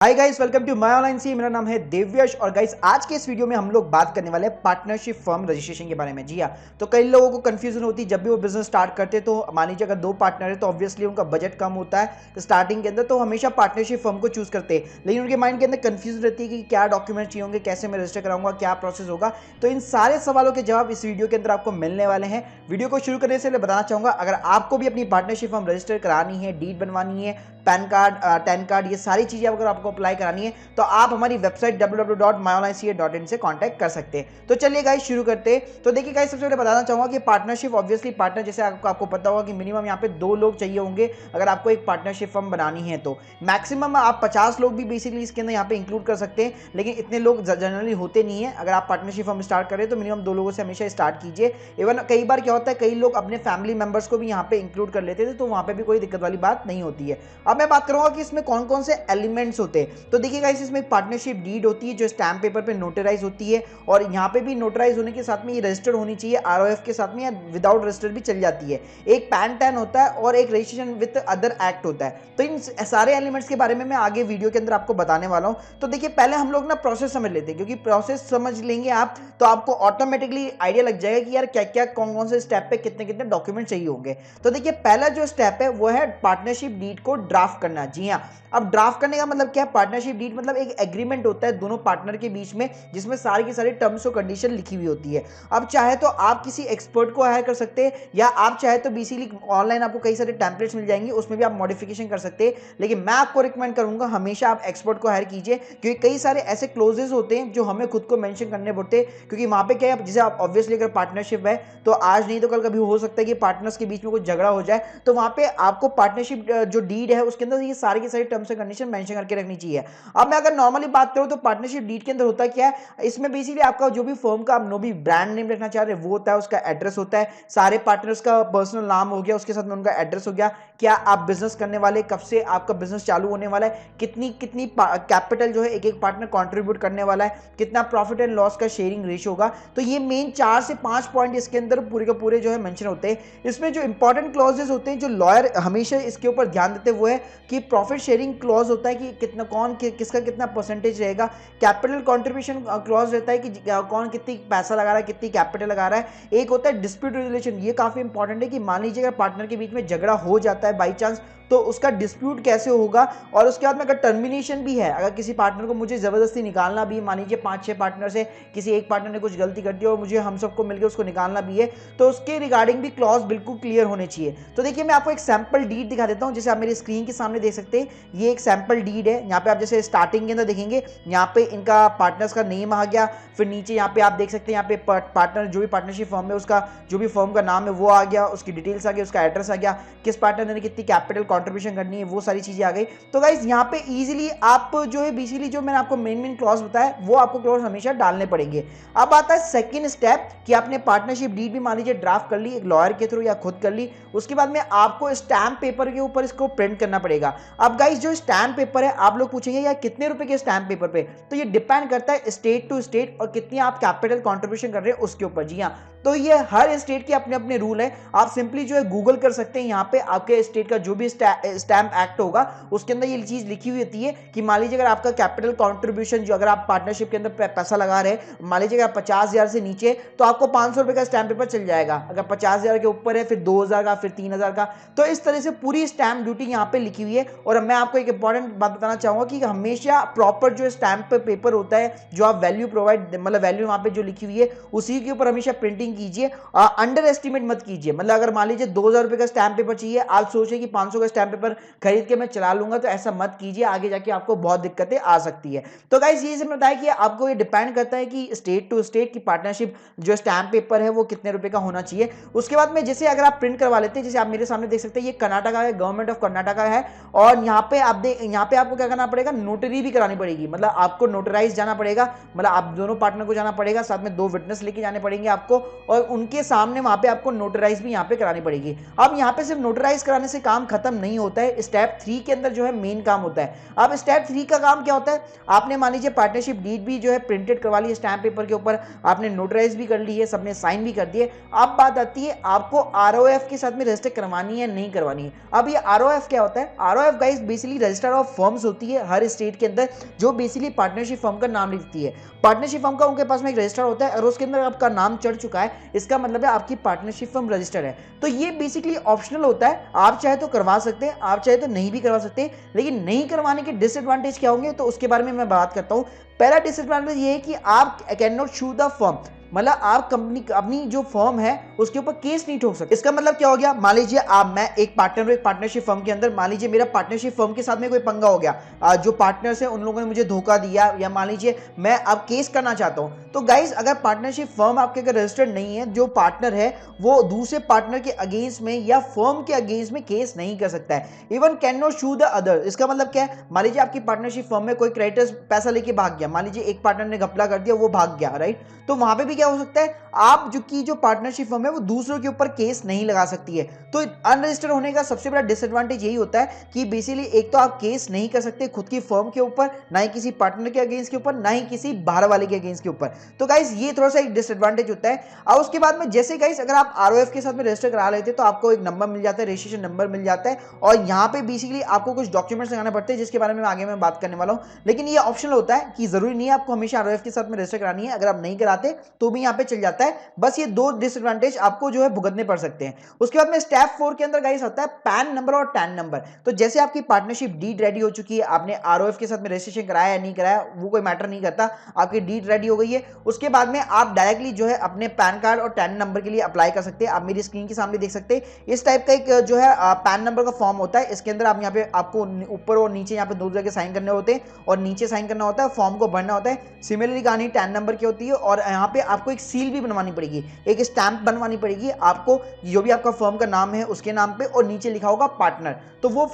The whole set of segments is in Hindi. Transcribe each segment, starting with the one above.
Hi guys, welcome to my online see. मेरा नाम है देव्यश और गाइस आज के इस वीडियो में हम लोग बात करने वाले हैं पार्टनरशिप फर्म रजिस्ट्रेशन के बारे में। जी हाँ, तो कई लोगों को कंफ्यूजन होती है जब भी वो बिजनेस स्टार्ट करते हैं। तो मान लीजिए अगर दो पार्टनर है तो ऑब्वियसली उनका बजट कम होता है स्टार्टिंग के अंदर, तो हमेशा पार्टनरशिप फर्म को चूज करते हैं। लेकिन उनके माइंड के अंदर कंफ्यूजन रहती है कि क्या डॉक्यूमेंट चाहिए होंगे, कैसे मैं रजिस्टर कराऊंगा, क्या प्रोसेस होगा। तो इन सारे सवालों के जवाब इस वीडियो के अंदर आपको मिलने वाले हैं। वीडियो को शुरू करने से पहले बताना चाहूंगा, अगर आपको भी अपनी पार्टनरशिप फर्म रजिस्टर करानी है, डीड बनवानी है, पैन कार्ड, टैन कार्ड, ये सारी चीजें अगर आपको अप्लाई करानी है तो आप हमारी वेबसाइट www.myonlinec.in से कांटेक्ट कर सकते हैं। तो चलिए गाइस शुरू करते हैं। तो देखिए गाइस, सबसे पहले बताना चाहूंगा कि पार्टनरशिप ऑब्वियसली पार्टनर जैसे आपको पता होगा कि मिनिमम यहाँ पे 2 लोग चाहिए होंगे अगर आपको एक पार्टनरशिप फर्म बनानी है। तो मैक्सिमम आप 50 लोग भी बेसिकली इसके अंदर यहाँ पे इंक्लूड कर सकते हैं, लेकिन इतने लोग जनरली होते नहीं है। अगर आप पार्टनरशिप फर्म स्टार्ट करें तो मिनिमम 2 लोगों से हमेशा स्टार्ट कीजिए। इवन कई बार क्या होता है, कई लोग अपने फैमिली मेंबर्स को भी यहाँ पे इंक्लूड कर लेते थे, तो वहाँ पे भी कोई दिक्कत वाली बात नहीं होती है। अब मैं बात करूंगा कि इसमें कौन कौन से एलिमेंट्स होते हैं। तो देखिए गाइस, इसमें पार्टनरशिप डीड होती है जो स्टैम्प पेपर पे नोटराइज होती है, और यहाँ पे भी नोटराइज होने के साथ में ये रजिस्टर्ड होनी चाहिए आरओएफ के साथ में, या विदाउट रजिस्टर भी चल जाती है। एक पैन टैन होता है और एक रजिस्ट्रेशन विद अदर एक्ट होता है। तो इन सारे एलिमेंट्स के बारे में मैं आगे वीडियो के अंदर आपको बताने वाला हूँ। तो देखिए पहले हम लोग ना प्रोसेस समझ लेते हैं, क्योंकि प्रोसेस समझ लेंगे आप तो आपको ऑटोमेटिकली आइडिया लग जाएगा कि यार क्या क्या कौन कौन से स्टेप पे कितने कितने डॉक्यूमेंट चाहिए होंगे। तो देखिए पहला जो स्टेप है वो है पार्टनरशिप डीड को ड्राफ्ट करना। जी हाँ, अब ड्राफ्ट करने का मतलब क्या है? पार्टनरशिप डीड मतलब एक एग्रीमेंट होता है दोनों पार्टनर के बीच में, जिसमें सारी की सारी टर्म्स और कंडीशन लिखी हुई होती है। अब चाहे तो आप किसी एक्सपर्ट को हायर कर सकते हैं, या आप चाहे तो बेसिकली ऑनलाइन आपको कई सारे टेम्पलेट्स मिल जाएंगे, उसमें भी आप मॉडिफिकेशन कर सकते हैं। लेकिन मैं आपको रिकमेंड करूंगा हमेशा आप एक्सपर्ट को हायर कीजिए, क्योंकि कई सारे ऐसे क्लोजेस होते हैं जो हमें खुद को मेंशन करने पड़ते हैं। क्योंकि वहां पे क्या है, जैसे आप ऑब्वियसली अगर पार्टनरशिप है तो आज नहीं तो कल कभी हो सकता है कि पार्टनर्स के बीच में कुछ झगड़ा हो जाए, तो वहां पे आपको पार्टनरशिप जो डीड है उसके अंदर ये सारी की सारी टर्म्स एंड कंडीशन मेंशन करके रखनी चाहिए। अब मैं अगर नॉर्मली बात करूं तो पार्टनरशिप डीड के अंदर होता क्या है, इसमें बेसिकली आपका जो भी फर्म का आप नो भी ब्रांड नेम रखना चाह रहे हैं वो होता है, उसका एड्रेस होता है, सारे पार्टनर्स का पर्सनल नाम हो गया, उसके साथ में उनका एड्रेस हो गया, क्या आप बिजनेस करने वाले, कब से आपका बिजनेस चालू होने वाला है, कितनी कितनी कैपिटल जो है एक एक पार्टनर कंट्रीब्यूट करने वाला है, कितना प्रॉफिट एंड लॉस का शेयरिंग रेशियो होगा। तो ये मेन 4 से 5 पॉइंट इसके अंदर पूरे के पूरे जो है मेंशन होते हैं। इसमें जो इंपॉर्टेंट क्लॉजेस होते हैं जो लॉयर हमेशा इसके ऊपर ध्यान देते हैं वो है कि प्रॉफिट शेयरिंग क्लॉज होता है कि कितना कौन किसका कितना परसेंटेज रहेगा। कैपिटल कंट्रीब्यूशन क्लॉज रहता है कि कौन कितनी पैसा लगा रहा है, कितनी कैपिटल लगा रहा है। एक होता है डिस्प्यूट रेजोल्यूशन, ये काफी इंपॉर्टेंट है कि मान लीजिए अगर पार्टनर के बीच में झगड़ा हो जाता है बाई चांस, तो उसका डिस्प्यूट कैसे होगा। और उसके बाद में अगर टर्मिनेशन भी है, अगर किसी पार्टनर को मुझे जबरदस्ती निकालना भी, मान लीजिए 5-6 पार्टनर से किसी एक पार्टनर ने कुछ गलती कर दी और मुझे हम सबको मिलकर उसको निकालना भी है, तो उसके रिगार्डिंग भी क्लॉज बिल्कुल क्लियर होने चाहिए। तो देखिए मैं आपको एक सैंपल डीड दिखा देता हूं, जैसे आप मेरी स्क्रीन के सामने देख सकते हैं, ये एक सैंपल डीड है। यहाँ पे आप जैसे स्टार्टिंग के अंदर देखेंगे, यहाँ पे इनका पार्टनर्स का नेम आ गया, फिर नीचे यहाँ पे आप देख सकते हैं, यहाँ पे पार्टनर जो भी पार्टनरशिप फर्म है उसका जो भी फर्म का नाम है वो आ गया, उसकी डिटेल्स आ गई, उसका एड्रेस आ गया, किस पार्टनर ने कितनी कैपिटल कंट्रीब्यूशन करनी है, वो सारी चीजें आ गई। तो गाइस यहाँ पे इजीली आप जो है बेसिकली जो मैंने आपको मेन क्लॉज बताया वो आपको क्लॉज हमेशा डालने पड़ेंगे। अब आता है सेकंड स्टेप कि आपने पार्टनरशिप डीड भी मान लीजिए ड्राफ्ट कर ली एक लॉयर के थ्रू या खुद कर ली, उसके बाद में आपको स्टैम्प पेपर के ऊपर इसको प्रिंट करना पड़ेगा। अब गाइस जो स्टैम्प पेपर है, आप लोग पूछेंगे यार कितने रुपए के स्टैम्प पेपर पे, तो ये डिपेंड करता है स्टेट टू स्टेट और कितनी आप कैपिटल कंट्रीब्यूशन कर रहे हैं उसके ऊपर। जी हाँ, तो ये हर स्टेट के अपने अपने रूल है। आप सिंपली जो है गूगल कर सकते हैं, यहाँ पे आपके स्टेट का जो भी स्टैम्प एक्ट होगा उसके अंदर ये चीज लिखी हुई होती है कि मान लीजिए अगर आपका कैपिटल कंट्रीब्यूशन जो अगर आप पार्टनरशिप के अंदर पैसा लगा रहे हैं, मान लीजिए अगर 50,000 से नीचे तो आपको 500 रुपए का स्टैम्प पेपर चल जाएगा, अगर 50,000 के ऊपर है फिर 2,000 का, फिर 3,000 का। तो इस तरह से पूरी स्टैम्प ड्यूटी यहाँ पे लिखी हुई है। और मैं आपको एक इंपॉर्टेंट बात बताना चाहूंगा कि हमेशा प्रॉपर जो स्टैम्प पेपर होता है, जो आप वैल्यू प्रोवाइड मतलब वैल्यू वहां पे जो लिखी हुई है उसी के ऊपर हमेशा प्रिंटिंग कीजिए। अंडर एस्टिमेट मत कीजिए, मतलब अगर मान लीजिए 2,000 रुपए का स्टैम्प पेपर चाहिए, आप सोचे कि 500 का स्टैम्प पेपर खरीद के मैं चला लूंगा, तो ऐसा मत कीजिए, आगे जाके आपको बहुत दिक्कतें आ सकती है। तो गाइस ये समझ बताया कि आपको ये डिपेंड करता है कि स्टेट टू स्टेट की पार्टनरशिप जो स्टैम्प पेपर है वो कितने रुपए का होना चाहिए। उसके बाद में जैसे अगर आप प्रिंट करवा लेते हैं, जैसे आप मेरे सामने देख सकते हैं, ये कर्नाटका है, गवर्नमेंट ऑफ कर्नाटका है, और यहाँ पे यहाँ पे आपको क्या करना पड़ेगा, नोटरी भी करानी पड़ेगी, मतलब आपको नोटराइज जाना पड़ेगा, मतलब आप दोनों पार्टनर को जाना पड़ेगा, साथ में 2 विटनेस लेके जाने पड़ेंगे आपको, और उनके सामने वहां पे आपको नोटराइज भी यहाँ पे करानी पड़ेगी। अब यहाँ पे सिर्फ नोटराइज कराने से काम खत्म नहीं होता है। स्टेप 3 के अंदर जो है मेन काम होता है। अब स्टेप 3 का काम क्या होता है, आपने मान लीजिए पार्टनरशिप डीड भी जो है प्रिंटेड करवा ली है स्टैम्प पेपर के ऊपर, आपने नोटराइज भी कर ली है, सबने साइन भी कर दिए। अब बात आती है आपको आरओएफ के साथ में रजिस्टर करवानी है नहीं करवानी है। अब ये आरओएफ क्या होता है, आरओएफ guys basically register of firms होती है हर स्टेट के अंदर, जो बेसिकली पार्टनरशिप फर्म का नाम लिखती है। पार्टनरशिप फर्म का उनके पास में एक रजिस्टर होता है और उसके अंदर आपका नाम चढ़ चुका है, इसका मतलब है आपकी पार्टनरशिप फर्म रजिस्टर है। तो ये बेसिकली ऑप्शनल होता है, आप चाहे तो करवा सकते हैं, आप चाहे तो नहीं भी करवा सकते। लेकिन नहीं करवाने के डिसएडवांटेज क्या होंगे तो उसके बारे में मैं बात करता हूं। पहला डिसएडवांटेज ये है कि आप can not shoe the firm, मतलब आप कंपनी अपनी जो फर्म है उसके ऊपर केस नहीं ठोक सकते। इसका मतलब क्या हो गया, मान लीजिए मैं एक पार्टनर हूं एक पार्टनरशिप फर्म के अंदर, मान लीजिए मेरा पार्टनरशिप फर्म के साथ में कोई पंगा हो गया, जो पार्टनर्स है उन लोगों ने मुझे धोखा दिया, या मान लीजिए मैं अब केस करना चाहता हूं। तो गाइस अगर पार्टनरशिप फर्म आपके अगर रजिस्टर्ड नहीं है, जो पार्टनर है वो दूसरे पार्टनर के अगेंस्ट में या फर्म के अगेंस्ट में केस नहीं कर सकता है। Even can not shoe the other. इसका मतलब क्या है, मान लीजिए आपकी पार्टनरशिप फर्म में कोई क्रेडिटर्स पैसा लेके भाग गया, मान लीजिए एक पार्टनर ने घपला कर दिया, वो भाग गया, राइट। तो वहां पे भी क्या हो सकता है, आप जो पार्टनरशिप फर्म है वो दूसरों के ऊपर केस नहीं लगा सकती है। तो अनरजिस्टर्ड होने का सबसे बड़ा डिसएडवांटेज यही होता है कि बेसिकली एक तो आप केस नहीं कर सकते खुद की फर्म के ऊपर, ना ही किसी पार्टनर के अगेंस्ट के ऊपर, ना ही किसी बाहर वाले के अगेंस्ट के ऊपर। तो गाइस ये थोड़ा सा एक डिसएडवांटेज होता है। और उसके बाद में जैसे गाइस अगर आप आरओएफ के साथ में रजिस्टर करा लेते हैं तो आपको एक नंबर मिल जाता है, रजिस्ट्रेशन नंबर मिल जाता है, और यहाँ पे बेसिकली आपको कुछ डॉक्यूमेंट्स लगाना पड़ते हैं जिसके बारे में आगे मैं बात करने वाला हूँ। लेकिन ये ऑप्शनल होता है कि जरूरी नहीं है आपको हमेशा आरओएफ के साथ में रजिस्टर करानी है, अगर आप नहीं कराते तो भी यहाँ पे चल जाता है। बस ये दो डिसएडवांटेज आपको जो है भुगतने पड़ सकते हैं। उसके बाद में स्टेप 4 के अंदर गाइस आता है पैन नंबर और टैन नंबर। तो जैसे आपकी पार्टनरशिप डीड रेडी हो चुकी है, आपने आरओएफ के साथ में रजिस्ट्रेशन कराया या नहीं कराया वो कोई मैटर नहीं करता, आपकी डीड रेडी हो गई है, उसके बाद में आप डायरेक्टली जो है अपने पैन कार्ड और टैन नंबर के लिए अप्लाई कर सकते हैं। आप मेरी स्क्रीन के सामने देख सकते हैं इस टाइप का एक जो है पैन नंबर का फॉर्म होता है। इसके अंदर आप यहाँ पे आपको ऊपर और नीचे यहाँ पे दो जगह साइन करने होते हैं, और नीचे साइन करना होता है, फॉर्म को भरना होता है। सिमिलरली कहानी टैन नंबर की होती है, और यहाँ पे आपको एक सील भी बनवानी पड़ेगी, एक स्टैंप बनवानी पड़ेगी आपको, जो भी आपका फर्म का नाम है उसके नाम पे, और नीचे लिखा होगा पार्टनर। तो वो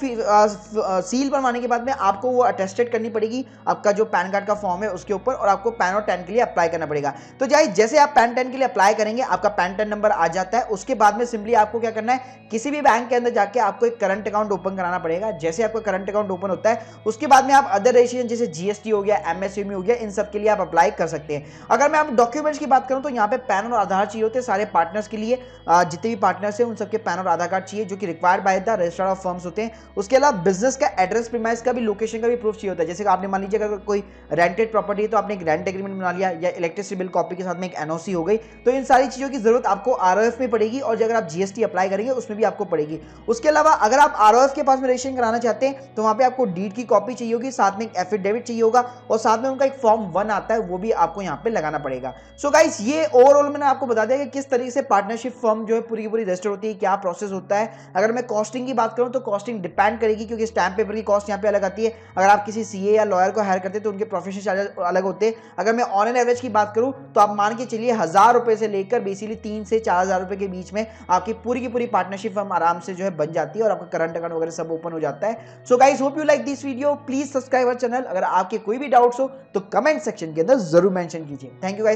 सील बनवाने के बाद में आपको वो अटेस्टेड करनी पड़ेगी आपका जो पैन कार्ड का फॉर्म है उसके ऊपर, और आपको पैन और टैन के लिए अप्लाई करना पड़ेगा। तो जैसे आप पैन टैन के लिए अप्लाई करेंगे आपका पैन टैन नंबर आ जाता है। उसके बाद में सिंपली आपको क्या करना है, किसी भी बैंक के अंदर जाके आपको एक करंट अकाउंट ओपन कराना पड़ेगा। जैसे आपका करंट अकाउंट ओपन होता है उसके बाद में आप अदर रजिस्ट्रेशन जैसे जीएसटी हो गया, एमएसएमई हो गया, इन सब के लिए आप अप्लाई कर सकते हैं। अगर मैं आप डॉक्यूमेंट्स की बात करूं तो यहाँ पे पैन और आधार चाहिए होते हैं सारे पार्टनर्स के लिए, जितने भी पार्टनर्स हैं उन सबके पैन और आधार कार्ड चाहिए जो कि required by the registrar of firms होते हैं। उसके अलावा बिजनेस का एड्रेस प्रीमाइस का भी लोकेशन का भी प्रूफ चाहिए होता है। जैसे कि आपने मान लीजिए अगर कोई रेंटेड प्रॉपर्टी है तो आपने एक रेंट एग्रीमेंट बना लिया, या इलेक्ट्रिसिटी बिल कॉपी के साथ में एक एनओसी हो गई। तो इन सारी चीजों की जरूरत आपको आरओएफ में पड़ेगी, और अगर आप जीएसटी अप्लाई करेंगे उसमें भी आपको पड़ेगी। उसके अलावा अगर आप आरओएफ के पास में रजिस्ट्रेशन कराना चाहते हैं तो वहां पे आपको डीड की कॉपी चाहिए होगी, साथ में एक एफिडेविट चाहिए होगा, और साथ में उनका एक फॉर्म 1 आता है वो भी आपको यहाँ पे लगाना पड़ेगा। सो गाइस ये ओवरऑल मैंने आपको बता दिया कि किस तरीके से पार्टनरशिप फर्म जो है पूरी की पूरी रजिस्टर होती है, क्या प्रोसेस होता है। अगर मैं कॉस्टिंग की बात करूं तो कॉस्टिंग डिपेंड करेगी, क्योंकि स्टैम्प पेपर की कॉस्ट यहाँ पे अलग आती है। अगर आप किसी सीए या लॉयर को हायर करते हैं तो उनके प्रोफेशनल चार्जेस अलग होते हैं। अगर मैं ऑन एन एवरेज की बात करूं तो आप मान के चलिए 1000 रुपए से लेकर बेसिकली 3 से 4000 रुपए के बीच में आपकी पूरी की पूरी पार्टनरशिप फर्म आराम से जो है बन जाती है, और आपका करंट अकाउंट वगैरह सब ओपन हो जाता है। So guys hope you like this video, please subscribe our channel. अगर आपके कोई भी डाउट्स हो तो कमेंट सेक्शन के अंदर जरूर मेंशन कीजिए। Thank you guys.